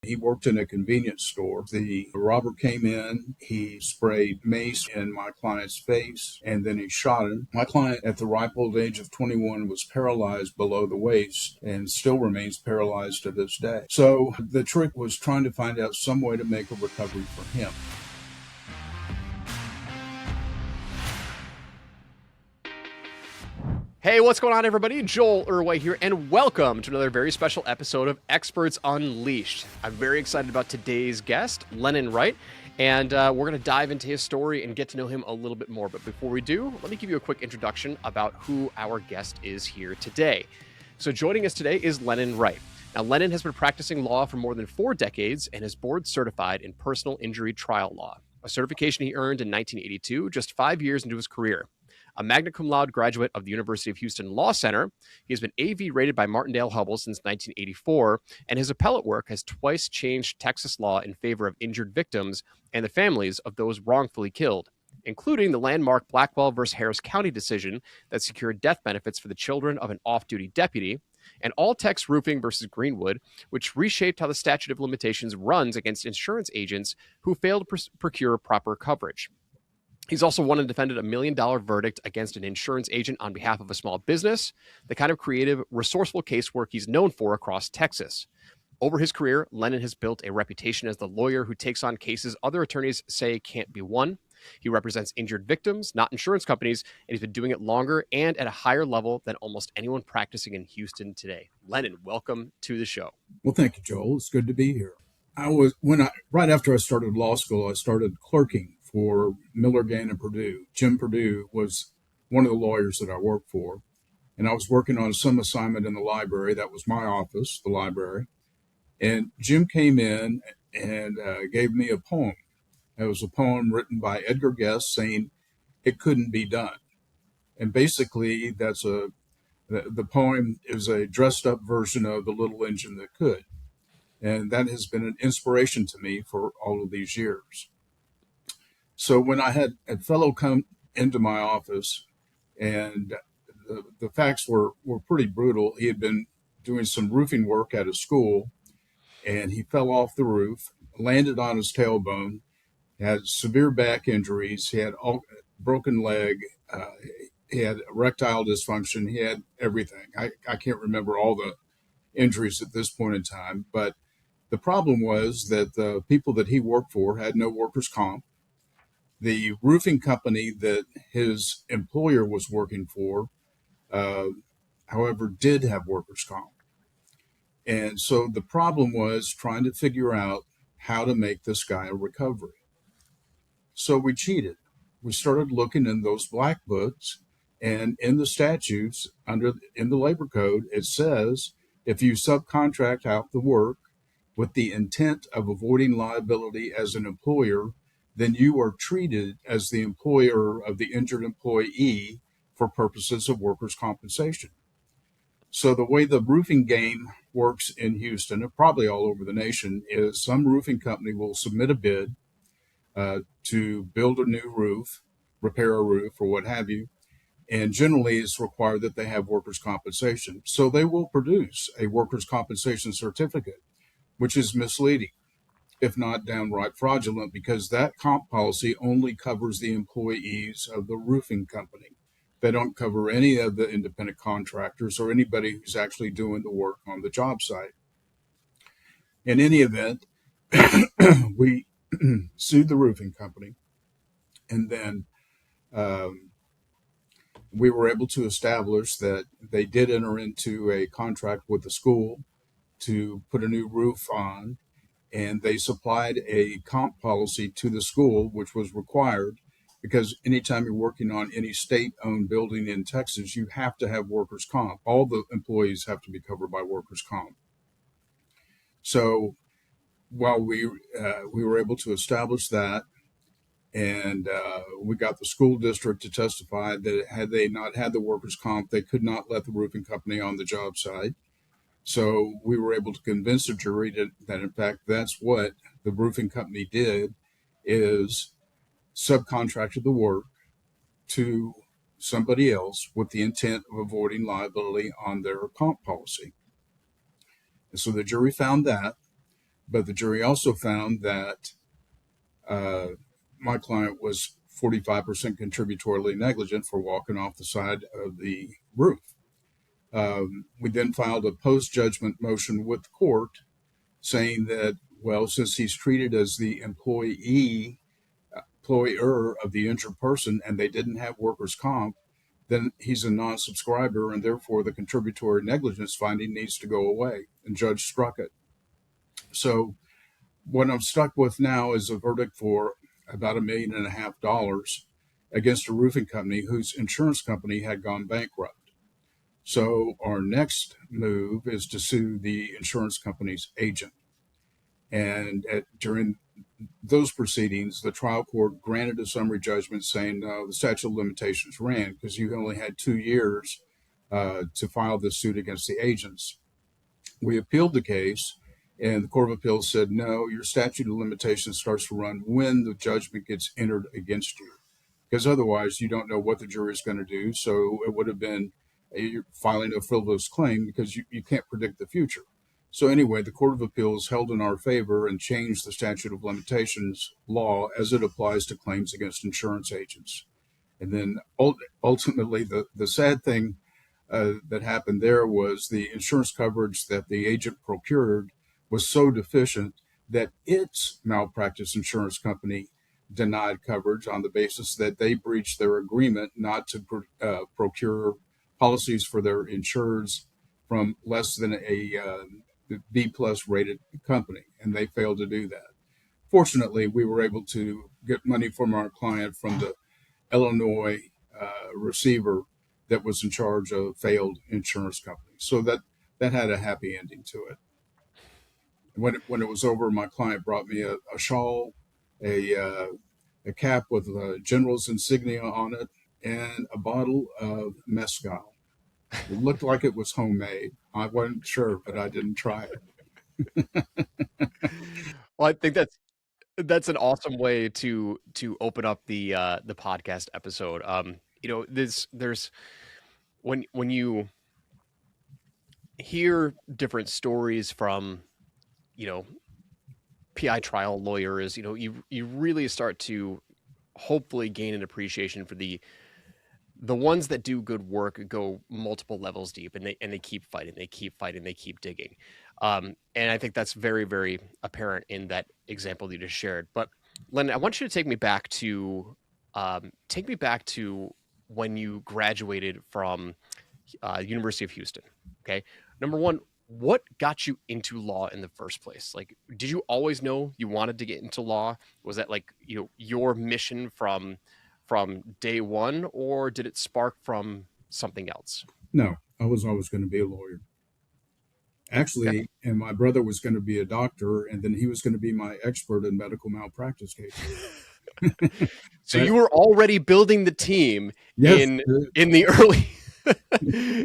He worked in a convenience store. The robber came in, he sprayed mace in my client's face, and then he shot him. My client, at the ripe old age of 21, was paralyzed below the waist and still remains paralyzed to this day. So the trick was trying to find out some way to make a recovery for him. Hey, what's going on, everybody? Joel Irway here, and welcome to another very special episode of Experts Unleashed. I'm very excited about today's guest, Lennon Wright, and we're going to dive into his story and get to know him a little bit more. But before we do, let me give you a quick introduction about who our guest is here today. So joining us today is Lennon Wright. Now, Lennon has been practicing law for more than 4 decades and is board certified in personal injury trial law, a certification he earned in 1982, just 5 years into his career. A magna cum laude graduate of the University of Houston Law Center, he has been AV rated by Martindale-Hubbell since 1984, and his appellate work has twice changed Texas law in favor of injured victims and the families of those wrongfully killed, including the landmark Blackwell v. Harris County decision that secured death benefits for the children of an off-duty deputy, and All-Tex Roofing versus Greenwood, which reshaped how the statute of limitations runs against insurance agents who failed to procure proper coverage. He's also won and defended a $1 million verdict against an insurance agent on behalf of a small business, the kind of creative, resourceful casework he's known for across Texas. Over his career, Lennon has built a reputation as the lawyer who takes on cases other attorneys say can't be won. He represents injured victims, not insurance companies, and he's been doing it longer and at a higher level than almost anyone practicing in Houston today. Lennon, welcome to the show. Well, thank you, Joel. It's good to be here. Right after I started law school, I started clerking for Miller, Gann, and Purdue. Jim Purdue was one of the lawyers that I worked for, and I was working on some assignment in the library. That was my office, the library. And Jim came in and gave me a poem. It was a poem written by Edgar Guest saying it couldn't be done. And basically, the poem is a dressed up version of The Little Engine That Could. And that has been an inspiration to me for all of these years. So when I had a fellow come into my office, and the facts were pretty brutal. He had been doing some roofing work at a school, and he fell off the roof, landed on his tailbone, had severe back injuries. He had broken leg. He had erectile dysfunction. He had everything. I can't remember all the injuries at this point in time, but the problem was that the people that he worked for had no workers' comp. The roofing company that his employer was working for, however, did have workers' comp. And so the problem was trying to figure out how to make this guy a recovery. So we cheated. We started looking in those black books, and in the statutes, in the labor code, it says if you subcontract out the work with the intent of avoiding liability as an employer, then you are treated as the employer of the injured employee for purposes of workers' compensation. So the way the roofing game works in Houston, and probably all over the nation, is some roofing company will submit a bid to build a new roof, repair a roof, or what have you. And generally it's required that they have workers' compensation. So they will produce a workers' compensation certificate, which is misleading, if not downright fraudulent, because that comp policy only covers the employees of the roofing company. They don't cover any of the independent contractors or anybody who's actually doing the work on the job site. In any event, we sued the roofing company, and then we were able to establish that they did enter into a contract with the school to put a new roof on, and they supplied a comp policy to the school, which was required because anytime you're working on any state-owned building in Texas, you have to have workers' comp. All the employees have to be covered by workers' comp. So while we were able to establish that, and we got the school district to testify that had they not had the workers' comp, they could not let the roofing company on the job site. So we were able to convince the jury that in fact, that's what the roofing company did, is subcontracted the work to somebody else with the intent of avoiding liability on their comp policy. And so the jury found that. But the jury also found that my client was 45% contributory negligent for walking off the side of the roof. We then filed a post-judgment motion with the court saying that, well, since he's treated as the employer of the injured person and they didn't have workers' comp, then he's a non-subscriber and therefore the contributory negligence finding needs to go away. And judge struck it. So what I'm stuck with now is a verdict for about $1.5 million against a roofing company whose insurance company had gone bankrupt. So our next move is to sue the insurance company's agent. And during those proceedings, the trial court granted a summary judgment saying, no, the statute of limitations ran because you only had 2 years to file this suit against the agents. We appealed the case, and the Court of Appeals said, no, your statute of limitations starts to run when the judgment gets entered against you, because otherwise you don't know what the jury is going to do. So it would have been filing a frivolous claim because you can't predict the future. So anyway, the Court of Appeals held in our favor and changed the statute of limitations law as it applies to claims against insurance agents. And then ultimately, the sad thing that happened there was the insurance coverage that the agent procured was so deficient that its malpractice insurance company denied coverage on the basis that they breached their agreement not to procure policies for their insureds from less than a B+ rated company, and they failed to do that. Fortunately, we were able to get money from our client from the Illinois receiver that was in charge of failed insurance companies. So that had a happy ending to it. When it was over, my client brought me a shawl, a cap with a general's insignia on it, and a bottle of mezcal. It looked like it was homemade. I wasn't sure, but I didn't try it. Well, I think that's an awesome way to open up the podcast episode. There's when you hear different stories from, PI trial lawyers, you really start to hopefully gain an appreciation for the ones that do good work, go multiple levels deep, and they keep fighting, they keep digging. And I think that's very, very apparent in that example you just shared. But Len, I want you to take me back to when you graduated from University of Houston. Okay, number one, what got you into law in the first place? Like, did you always know you wanted to get into law? Was that like your mission from day one, or did it spark from something else? No, I was always going to be a lawyer. Actually, Okay. and my brother was going to be a doctor, and then he was going to be my expert in medical malpractice cases. So you were already building the team Yes, in the early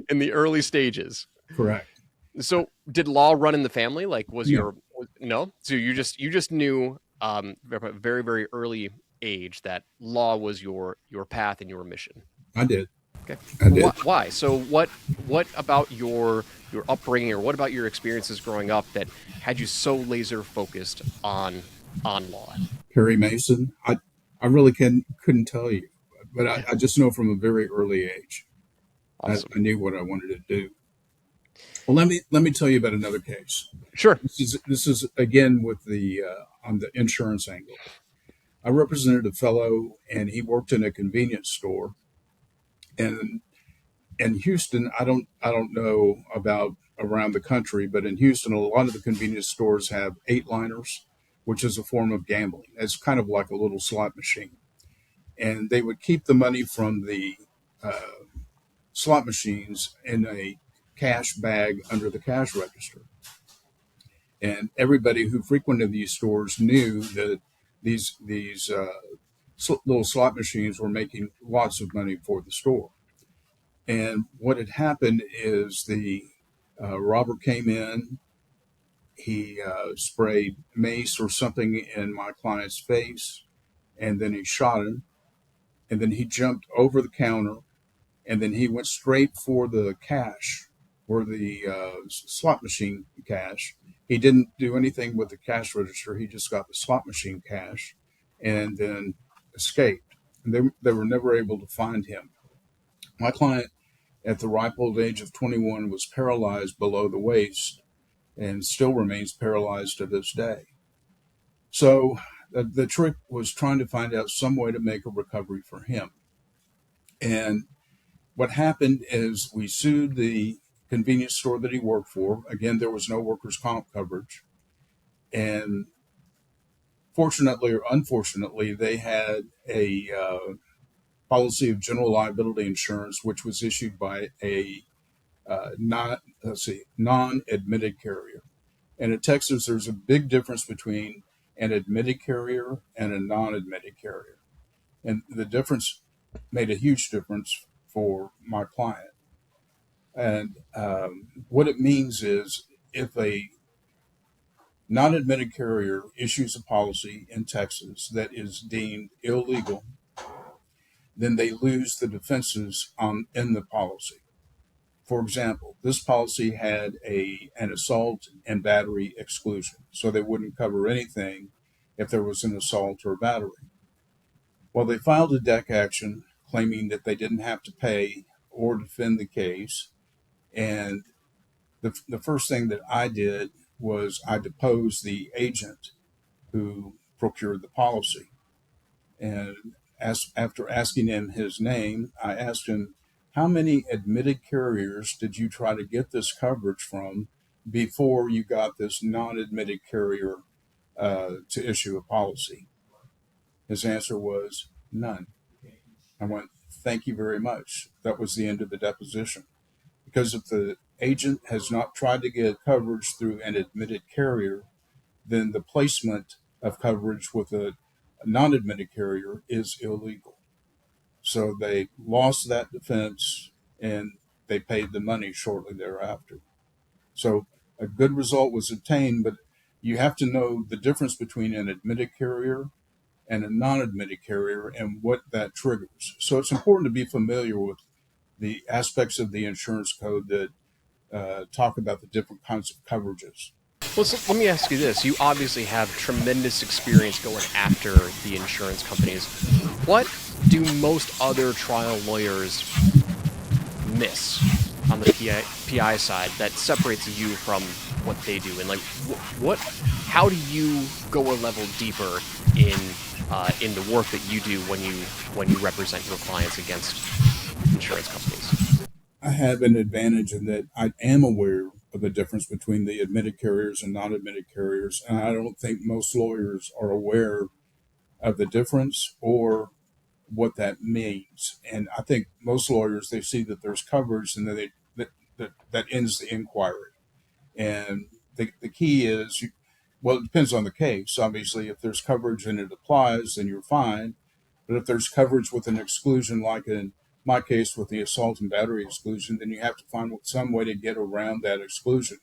in the early stages. correct. So did law run in the family? Like, was Yeah, no? So you just knew from a very, very early age that law was your path and your mission. I did. Okay. I did. Why? So what about your upbringing, or what about your experiences growing up that had you so laser focused on law? Perry Mason. I really couldn't tell you, but I just know from a very early age. Awesome. I knew what I wanted to do. Well, let me tell you about another case. Sure. This is again with the on the insurance angle. I represented a fellow, and he worked in a convenience store. And in Houston, I don't know about around the country, but in Houston, a lot of the convenience stores have 8-liners, which is a form of gambling. It's kind of like a little slot machine, and they would keep the money from the slot machines in a cash bag under the cash register. And everybody who frequented these stores knew that these little slot machines were making lots of money for the store. And what had happened is the robber came in, he sprayed mace or something in my client's face, and then he shot him, and then he jumped over the counter, and then he went straight for the cash, or the slot machine cash, He didn't do anything with the cash register. He just got the slot machine cash and then escaped. And they were never able to find him. My client, at the ripe old age of 21, was paralyzed below the waist and still remains paralyzed to this day. So the trick was trying to find out some way to make a recovery for him. And what happened is we sued the convenience store that he worked for. Again, there was no workers' comp coverage. And fortunately or unfortunately, they had a policy of general liability insurance, which was issued by a non-admitted carrier. And in Texas, there's a big difference between an admitted carrier and a non-admitted carrier. And the difference made a huge difference for my client. And what it means is if a non-admitted carrier issues a policy in Texas that is deemed illegal, then they lose the defenses in the policy. For example, this policy had an assault and battery exclusion, so they wouldn't cover anything if there was an assault or battery. Well, they filed a deck action claiming that they didn't have to pay or defend the case. And the first thing that I did was I deposed the agent who procured the policy. And after asking him his name, I asked him, how many admitted carriers did you try to get this coverage from before you got this non-admitted carrier to issue a policy? His answer was none. I went, thank you very much. That was the end of the deposition. Because if the agent has not tried to get coverage through an admitted carrier, then the placement of coverage with a non-admitted carrier is illegal. So they lost that defense and they paid the money shortly thereafter. So a good result was obtained, but you have to know the difference between an admitted carrier and a non-admitted carrier and what that triggers. So it's important to be familiar with the aspects of the insurance code that talk about the different kinds of coverages. Well, so let me ask you this. You obviously have tremendous experience going after the insurance companies. What do most other trial lawyers miss on the PI side that separates you from what they do? And like, how do you go a level deeper in the work that you do when you represent your clients against insurance companies? I have an advantage in that I am aware of the difference between the admitted carriers and non-admitted carriers, and I don't think most lawyers are aware of the difference or what that means. And I think most lawyers, they see that there's coverage and then that ends the inquiry. And the key is, well, it depends on the case. Obviously, if there's coverage and it applies, then you're fine. But if there's coverage with an exclusion, like in my case with the assault and battery exclusion, then you have to find some way to get around that exclusion.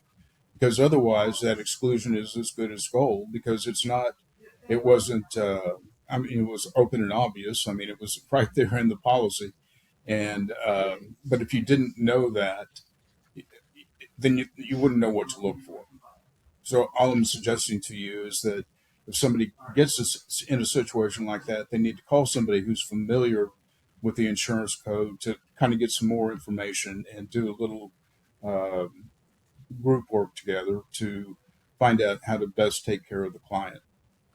Because otherwise, that exclusion is as good as gold, because it wasn't, it was open and obvious. I mean, it was right there in the policy. And, but if you didn't know that, then you wouldn't know what to look for. So all I'm suggesting to you is that if somebody gets in a situation like that, they need to call somebody who's familiar with the insurance code to kind of get some more information and do a little group work together to find out how to best take care of the client.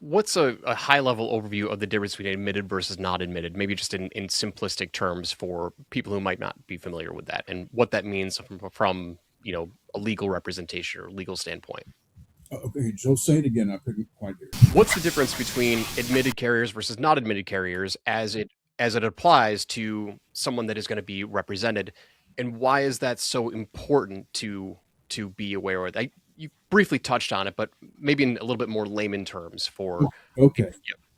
What's a high-level overview of the difference between admitted versus not admitted, maybe just in simplistic terms for people who might not be familiar with that, and what that means from a legal representation or legal standpoint? Okay, Joe, say it again. I couldn't quite hear. What's the difference between admitted carriers versus not admitted carriers as it applies to someone that is going to be represented, and why is that so important to be aware of? You briefly touched on it, but maybe in a little bit more layman terms for. Okay.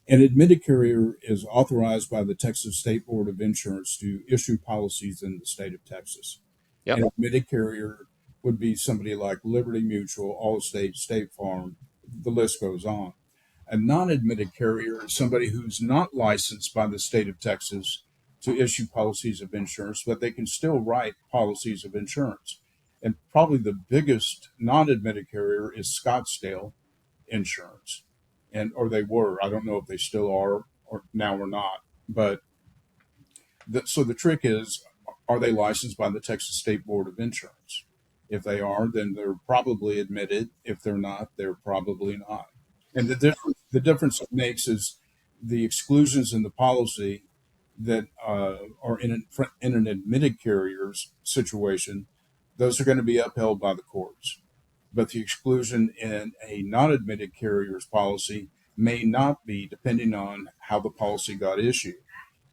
An admitted carrier is authorized by the Texas State Board of Insurance to issue policies in the state of Texas. Yep. An admitted carrier would be somebody like Liberty Mutual, Allstate, State Farm, the list goes on. A non-admitted carrier is somebody who's not licensed by the state of Texas to issue policies of insurance, but they can still write policies of insurance. And probably the biggest non-admitted carrier is Scottsdale Insurance, and or they were. I don't know if they still are or now or not. But so the trick is, are they licensed by the Texas State Board of Insurance? If they are, then they're probably admitted. If they're not, they're probably not. And the difference it makes is the exclusions in the policy that are in an admitted carrier's situation. Those are going to be upheld by the courts. But the exclusion in a non-admitted carrier's policy may not be, depending on how the policy got issued.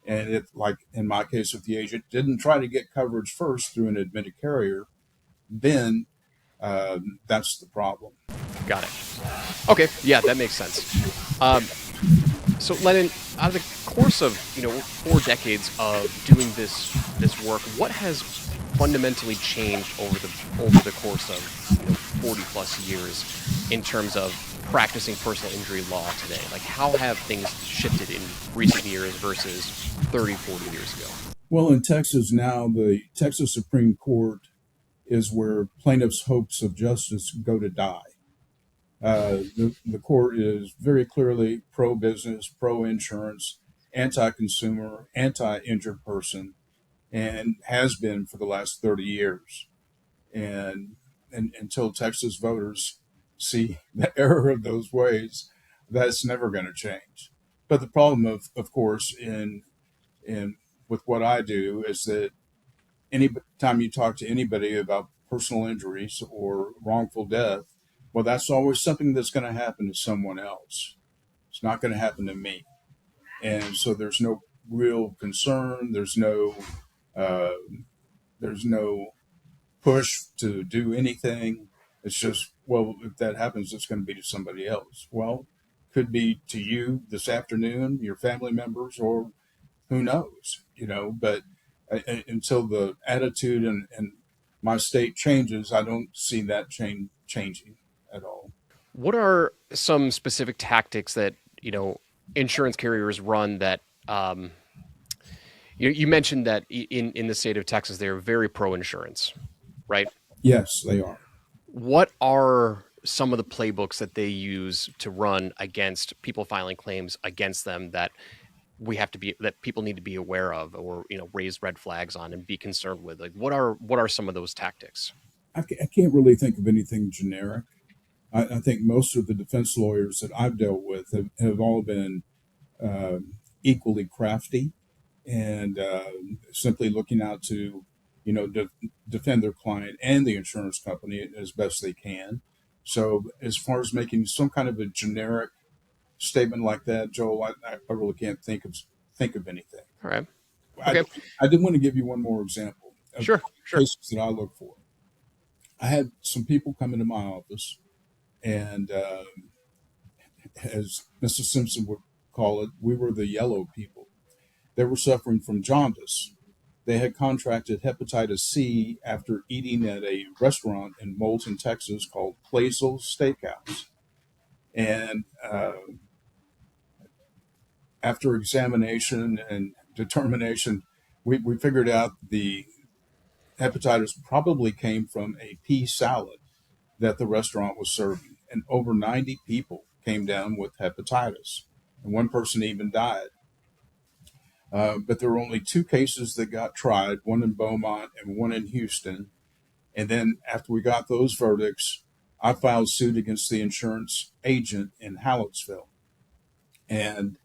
And if, like in my case, if the agent didn't try to get coverage first through an admitted carrier, then that's the problem. Got it. Okay, yeah, that makes sense. So, Lennon, out of the course of 4 decades of doing this work, what has fundamentally changed over the course of 40 plus years in terms of practicing personal injury law today? Like, how have things shifted in recent years versus 30, 40 years ago? Well, in Texas now, the Texas Supreme Court is where plaintiffs' hopes of justice go to die. The court is very clearly pro-business, pro-insurance, anti-consumer, anti-injured person, and has been for the last 30 years. And until Texas voters see the error of those ways, that's never going to change. But the problem, of course, in with what I do is that any time you talk to anybody about personal injuries or wrongful death, well, that's always something that's going to happen to someone else. It's not going to happen to me. And so there's no real concern. There's no push to do anything. It's just, well, if that happens, it's going to be to somebody else. Well, could be to you this afternoon, your family members, or who knows, but until the attitude and my state changes, I don't see that changing at all. What are some specific tactics that insurance carriers run that you mentioned that in the state of Texas they're very pro-insurance, right? Yes, they are. What are some of the playbooks that they use to run against people filing claims against them that people need to be aware of, or raise red flags on and be concerned with? Like, what are some of those tactics? I can't really think of anything generic. I think most of the defense lawyers that I've dealt with have all been equally crafty and simply looking out to defend their client and the insurance company as best they can. So as far as making some kind of a generic statement like that, Joel, I really can't think of anything. All right. Okay. I did want to give you one more example of Sure. cases that I look for. I had some people come into my office, and as Mr. Simpson would call it, we were the yellow people. They were suffering from jaundice. They had contracted hepatitis C after eating at a restaurant in Moulton, Texas called Plaisel Steakhouse. And after examination and determination, we figured out the hepatitis probably came from a pea salad that the restaurant was serving. And over 90 people came down with hepatitis. And one person even died. But there were only 2 cases that got tried, one in Beaumont and one in Houston. And then after we got those verdicts, I filed suit against the insurance agent in Hallettsville. And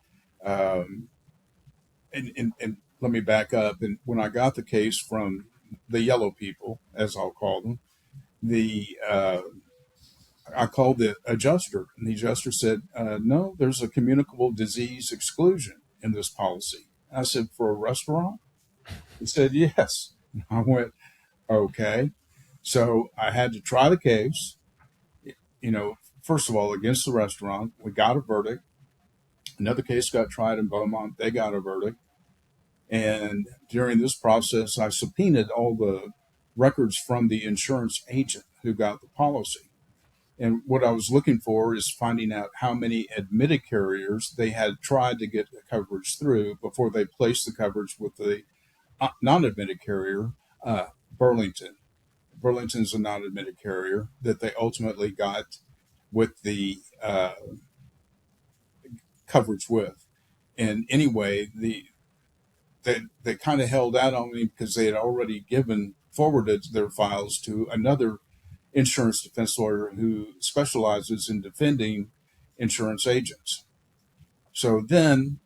let me back up. And when I got the case from the yellow people, as I'll call them, I called the adjuster, and the adjuster said, no, there's a communicable disease exclusion in this policy. I said, for a restaurant? He said, yes. I went, okay. So I had to try the case, first of all, against the restaurant. We got a verdict. Another case got tried in Beaumont. They got a verdict. And during this process, I subpoenaed all the records from the insurance agent who got the policy. And what I was looking for is finding out how many admitted carriers they had tried to get the coverage through before they placed the coverage with the non-admitted carrier, Burlington. Burlington's a non-admitted carrier that they ultimately got with the coverage with. And anyway, they kind of held out on me because they had already forwarded their files to another insurance defense lawyer who specializes in defending insurance agents. So then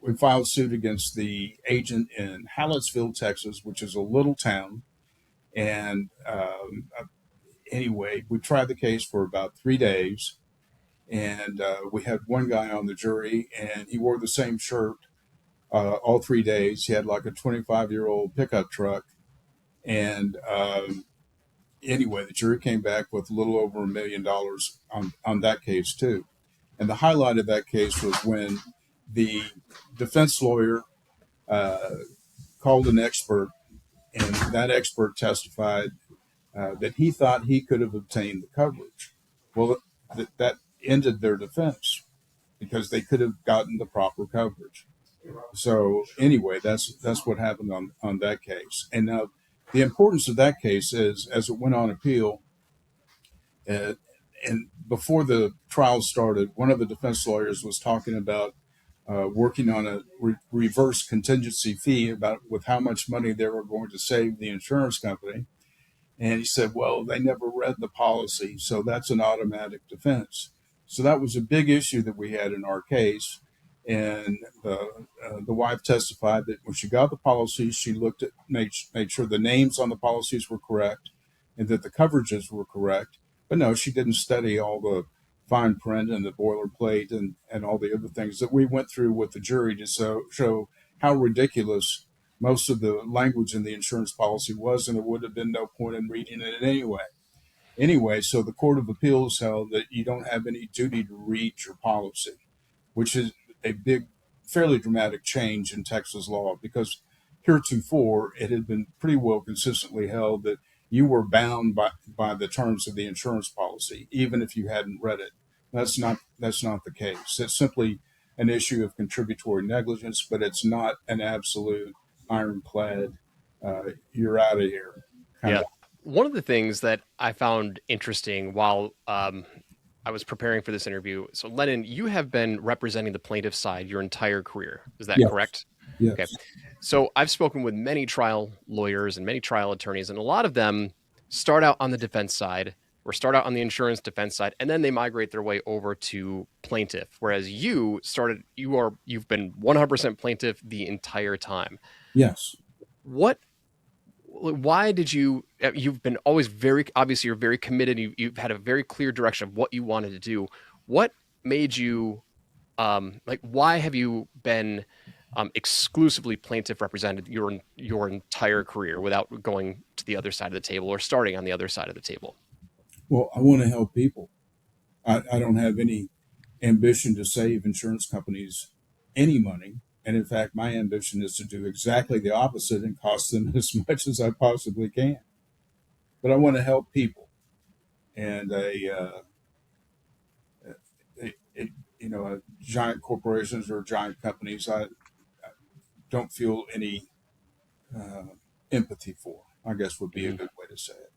we filed suit against the agent in Hallettsville, Texas, which is a little town. And anyway, we tried the case for about 3 days. And we had one guy on the jury, and he wore the same shirt all 3 days. He had like a 25-year-old pickup truck. And anyway, the jury came back with a little over $1 million on that case, too. And the highlight of that case was when the defense lawyer called an expert, and that expert testified that he thought he could have obtained the coverage. Well, that ended their defense because they could have gotten the proper coverage. So anyway, that's what happened on that case. And now the importance of that case is, as it went on appeal, and before the trial started, one of the defense lawyers was talking about working on a reverse contingency fee with how much money they were going to save the insurance company. And he said, well, they never read the policy, so that's an automatic defense. So that was a big issue that we had in our case. And the wife testified that when she got the policies, she made sure the names on the policies were correct and that the coverages were correct. But no, she didn't study all the fine print and the boilerplate and all the other things that we went through with the jury to show how ridiculous most of the language in the insurance policy was, and there would have been no point in reading it anyway. Anyway, so the Court of Appeals held that you don't have any duty to read your policy, which is a big, fairly dramatic change in Texas law, because heretofore it had been pretty well consistently held that you were bound by the terms of the insurance policy, even if you hadn't read it. That's not the case. It's simply an issue of contributory negligence, but it's not an absolute ironclad, you're out of here kind Yeah. of. One of the things that I found interesting while I was preparing for this interview. So, Lennon, you have been representing the plaintiff side your entire career. Is that Yes. correct? Yes. Okay. So, I've spoken with many trial lawyers and many trial attorneys, and a lot of them start out on the defense side or start out on the insurance defense side, and then they migrate their way over to plaintiff. Whereas you've been 100% plaintiff the entire time. Yes. Why did you've been always obviously you're very committed. You've had a very clear direction of what you wanted to do. What made you, why have you been exclusively plaintiff represented your entire career without going to the other side of the table or starting on the other side of the table? Well, I want to help people. I don't have any ambition to save insurance companies any money. And in fact, my ambition is to do exactly the opposite and cost them as much as I possibly can. But I want to help people. And giant corporations or giant companies, I don't feel any empathy for, I guess would be a good way to say it.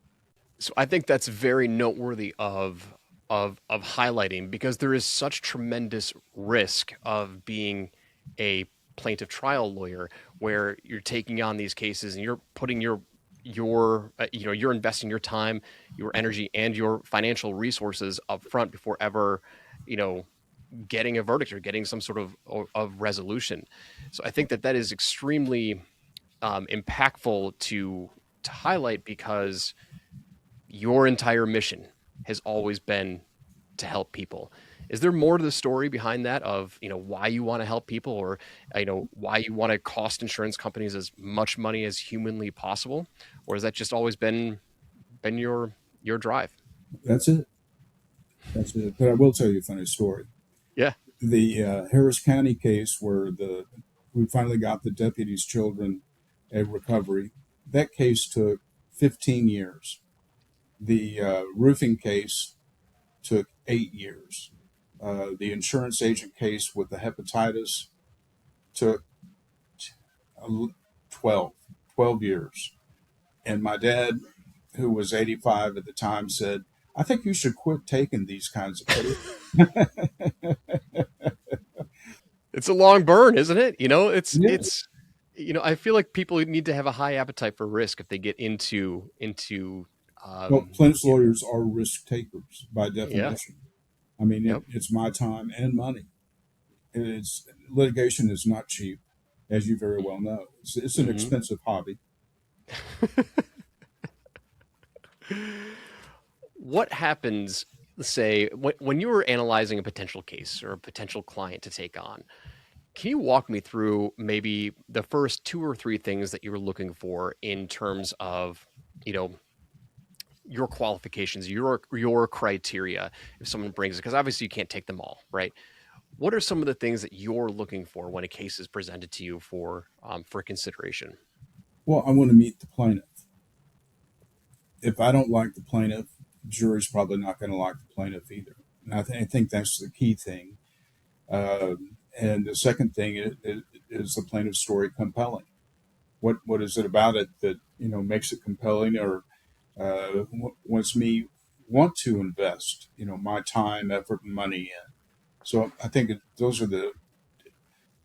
So I think that's very noteworthy of highlighting, because there is such tremendous risk of being a plaintiff trial lawyer, where you're taking on these cases and you're putting you're investing your time, your energy, and your financial resources up front before ever, getting a verdict or getting some sort of resolution. So I think that is extremely impactful to highlight, because your entire mission has always been to help people. Is there more to the story behind that of, why you want to help people, or, why you want to cost insurance companies as much money as humanly possible? Or has that just always been your drive? That's it. But I will tell you a funny story. Yeah. The Harris County case where we finally got the deputy's children a recovery, that case took 15 years. The roofing case took 8 years. The insurance agent case with the hepatitis took 12 years. And my dad, who was 85 at the time, said, "I think you should quit taking these kinds of cases." It's a long burn, isn't it? Yeah. I feel like people need to have a high appetite for risk if they get Well, um, plaintiff's y- lawyers are risk takers by yeah, definition. I mean, yep. it's my time and money. It's litigation is not cheap, as you very well know. It's an Hmm. expensive hobby. What happens, say, when you were analyzing a potential case or a potential client to take on? Can you walk me through maybe the first two or three things that you were looking for in terms of, you know, your qualifications, your criteria if someone brings it? Because obviously you can't take them all, right? What are some of the things that you're looking for when a case is presented to you for consideration? Well, I want to meet the plaintiff. If I don't like the plaintiff, the jury's probably not going to like the plaintiff either. And I think that's the key thing. And the second thing is the plaintiff's story compelling? What is it about it that makes it compelling, or wants me want to invest my time, effort, and money in? So I think those are the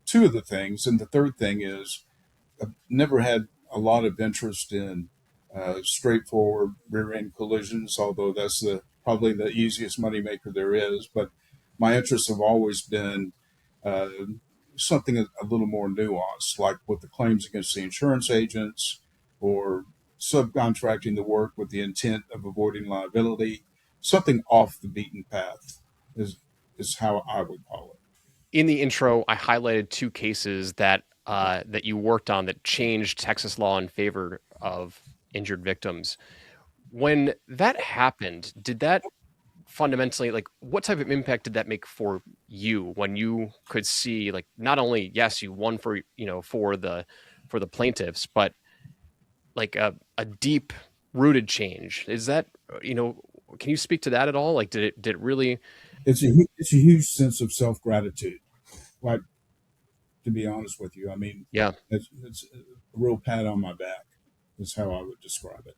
two of the things. And the third thing is I've never had a lot of interest in straightforward rear end collisions, although that's probably the easiest moneymaker there is. But my interests have always been uh, something a little more nuanced, like with the claims against the insurance agents, or subcontracting the work with the intent of avoiding liability. Something off the beaten path is is how I would call it. In the intro, I highlighted two cases that you worked on that changed Texas law in favor of injured victims. When that happened, did that fundamentally, like, what type of impact did that make for you when you could see, like, not only yes you won for the plaintiffs, but like a deep rooted change? Is that, you know can you speak to that at all? Like, did it really? It's a huge sense of self gratitude. Like, to be honest with you, I mean, Yeah. it's a real pat on my back. Is how I would describe it.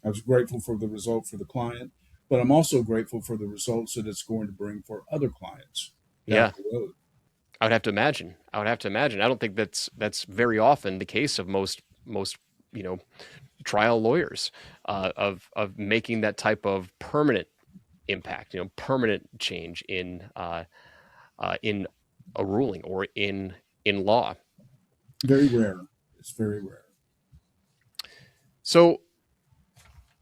I was grateful for the result for the client, but I'm also grateful for the results that it's going to bring for other clients down Yeah, the road. I would have to imagine. I don't think that's very often the case of most you know trial lawyers, of making that type of permanent impact, permanent change in a ruling or in law. Very rare. It's very rare. So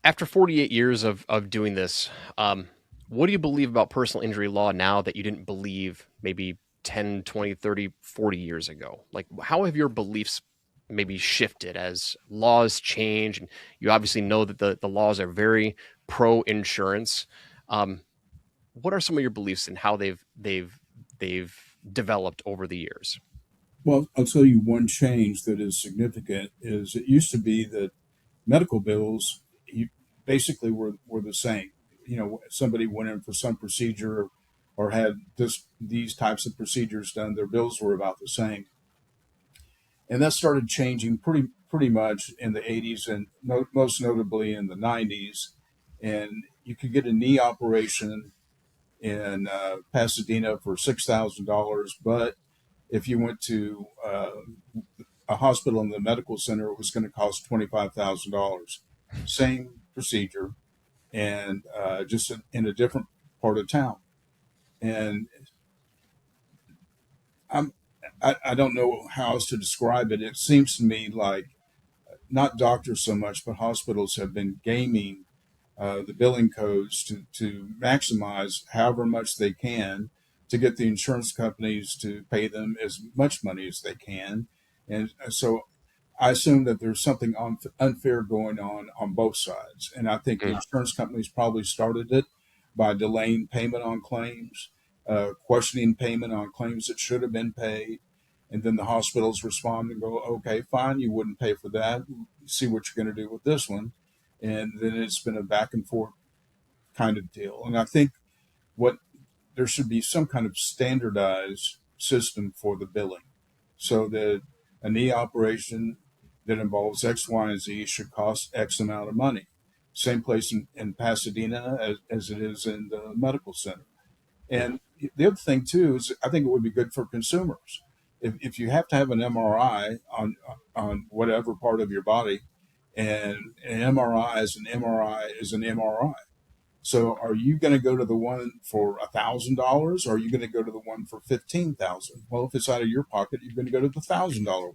after 48 years of doing this, what do you believe about personal injury law now that you didn't believe maybe 10, 20, 30, 40 years ago? Like, how have your beliefs maybe shifted as laws change? And you obviously know that the laws are very pro insurance. Um, what are some of your beliefs and how they've developed over the years? Well, I'll tell you one change that is significant is it used to be that medical bills basically were the same. Somebody went in for some procedure or had these types of procedures done, their bills were about the same. And that started changing pretty much in the 80s and most notably in the 90s. And you could get a knee operation in Pasadena for $6,000, but if you went to a hospital in the medical center, it was going to cost $25,000. Same procedure, and just in a different part of town. And I'm, I don't know how else to describe it. It seems to me like not doctors so much, but hospitals have been gaming the billing codes to maximize however much they can to get the insurance companies to pay them as much money as they can. And so I assume that there's something unfair going on both sides. And I think the Mm. insurance companies probably started it by delaying payment on claims, questioning payment on claims that should have been paid. And then the hospitals respond and go, okay, fine, you wouldn't pay for that. See what you're going to do with this one. And then it's been a back and forth kind of deal. And I think what there should be some kind of standardized system for the billing so that a knee operation that involves X, Y, and Z should cost X amount of money. Same place in Pasadena as it is in the medical center. And the other thing too is I think it would be good for consumers. If you have to have an MRI on whatever part of your body, and an MRI is an MRI is an MRI. So are you going to go to the one for $1,000, or are you going to go to the one for 15,000? Well, if it's out of your pocket, you're going to go to the $1,000 one.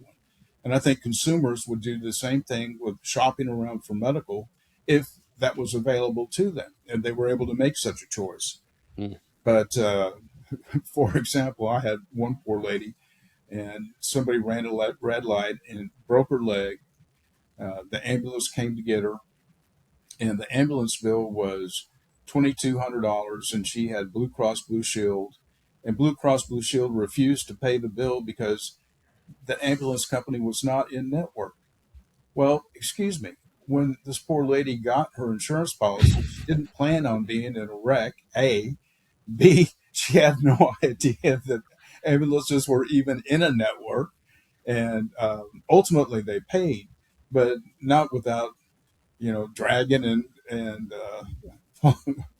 And I think consumers would do the same thing with shopping around for medical if that was available to them and they were able to make such a choice. Mm. But for example, I had one poor lady, and somebody ran a red light and broke her leg. The ambulance came to get her, and the ambulance bill was $2,200, and she had Blue Cross Blue Shield, and Blue Cross Blue Shield refused to pay the bill because the ambulance company was not in network. Well, excuse me. When this poor lady got her insurance policy, she didn't plan on being in a wreck, A. B, she had no idea that ambulances were even in a network. And ultimately they paid, but not without, dragging and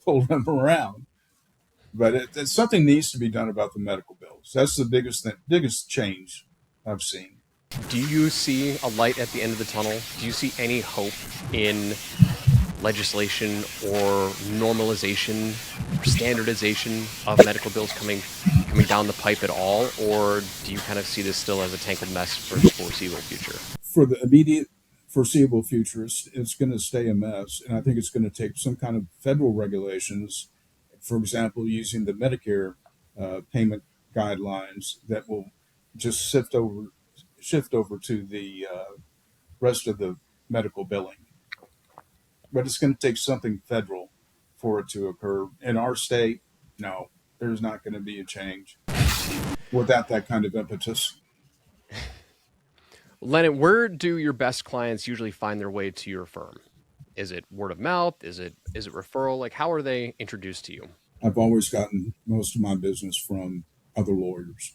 pulling them around. But something needs to be done about the medical bills. That's the biggest change I've seen. Do you see a light at the end of the tunnel? Do you see any hope in legislation or normalization or standardization of medical bills coming down the pipe at all? Or do you kind of see this still as a tangled mess for the foreseeable future? For the immediate foreseeable future, it's going to stay a mess. And I think it's going to take some kind of federal regulations, for example, using the Medicare payment guidelines that will just shift over to the rest of the medical billing. But it's going to take something federal for it to occur. In our state, no, there's not going to be a change without that kind of impetus. Lennon, where do your best clients usually find their way to your firm? Is it word of mouth? Is it referral? Like, how are they introduced to you? I've always gotten most of my business from other lawyers.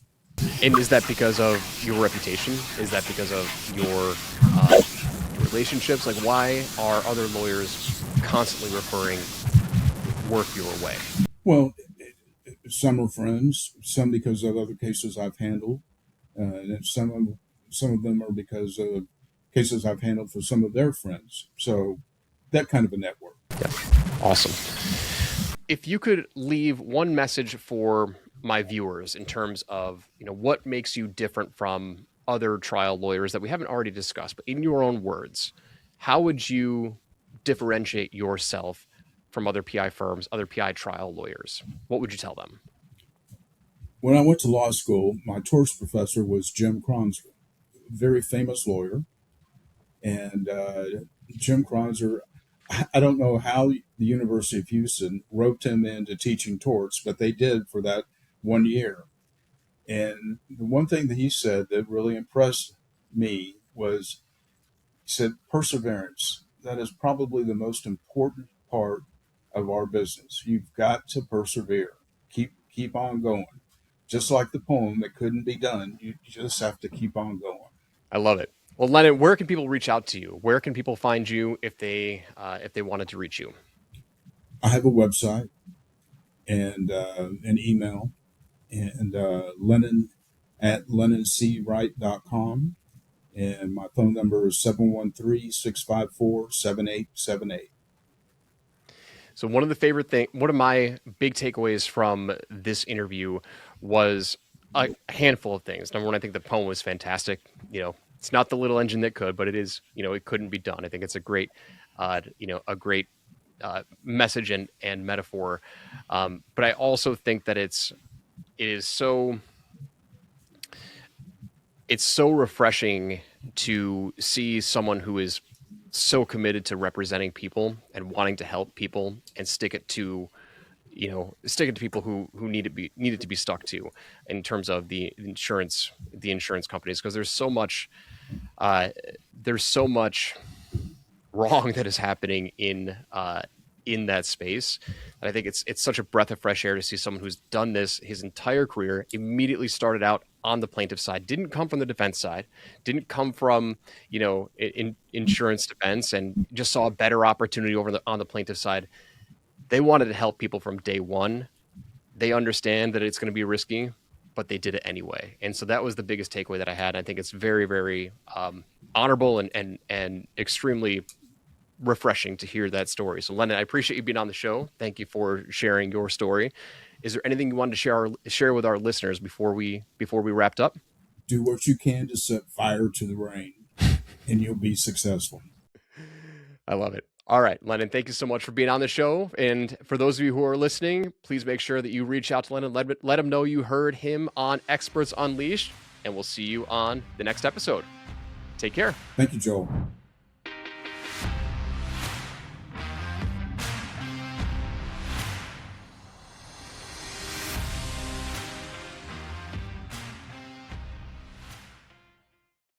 And is that because of your reputation? Is that because of your relationships? Like, why are other lawyers constantly referring work your way? Well, some are friends, some because of other cases I've handled, and some of them are because of cases I've handled for some of their friends. So that kind of a network. Yeah. Awesome. If you could leave one message for my viewers in terms of, what makes you different from other trial lawyers that we haven't already discussed, but in your own words, how would you differentiate yourself from other PI firms, other PI trial lawyers? What would you tell them? When I went to law school, my torts professor was Jim Kronzer, a very famous lawyer. And Jim Kronzer, I don't know how the University of Houston roped him into teaching torts, but they did for that 1 year. And the one thing that he said that really impressed me was, he said, perseverance. That is probably the most important part of our business. You've got to persevere. Keep on going. Just like the poem, it couldn't be done. You just have to keep on going. I love it. Well, Lennon, where can people reach out to you? Where can people find you if they wanted to reach you? I have a website and an email, and Lennon at lennoncwright.com. And my phone number is 713-654-7878. So one of my big takeaways from this interview was a handful of things. Number one, I think the poem was fantastic. It's not the little engine that could, but it is, it couldn't be done. I think it's a great, a great message and metaphor. But I also think that it's so refreshing to see someone who is so committed to representing people and wanting to help people and stick it to people who need it to be stuck to in terms of the insurance companies, because there's so much wrong that is happening in that space. And I think it's such a breath of fresh air to see someone who's done this his entire career, immediately started out on the plaintiff side, didn't come from the defense side, didn't come from, insurance defense, and just saw a better opportunity on the plaintiff side. They wanted to help people from day one. They understand that it's going to be risky, but they did it anyway. And so that was the biggest takeaway that I had. I think it's very, very honorable and extremely refreshing to hear that story. So Lennon, I appreciate you being on the show. Thank you for sharing your story. Is there anything you wanted to share with our listeners before we wrapped up? Do what you can to set fire to the rain, and you'll be successful. I love it. All right, Lennon, thank you so much for being on the show. And for those of you who are listening, please make sure that you reach out to Lennon, let him know you heard him on Experts Unleashed, and we'll see you on the next episode. Take care. Thank you, Joel.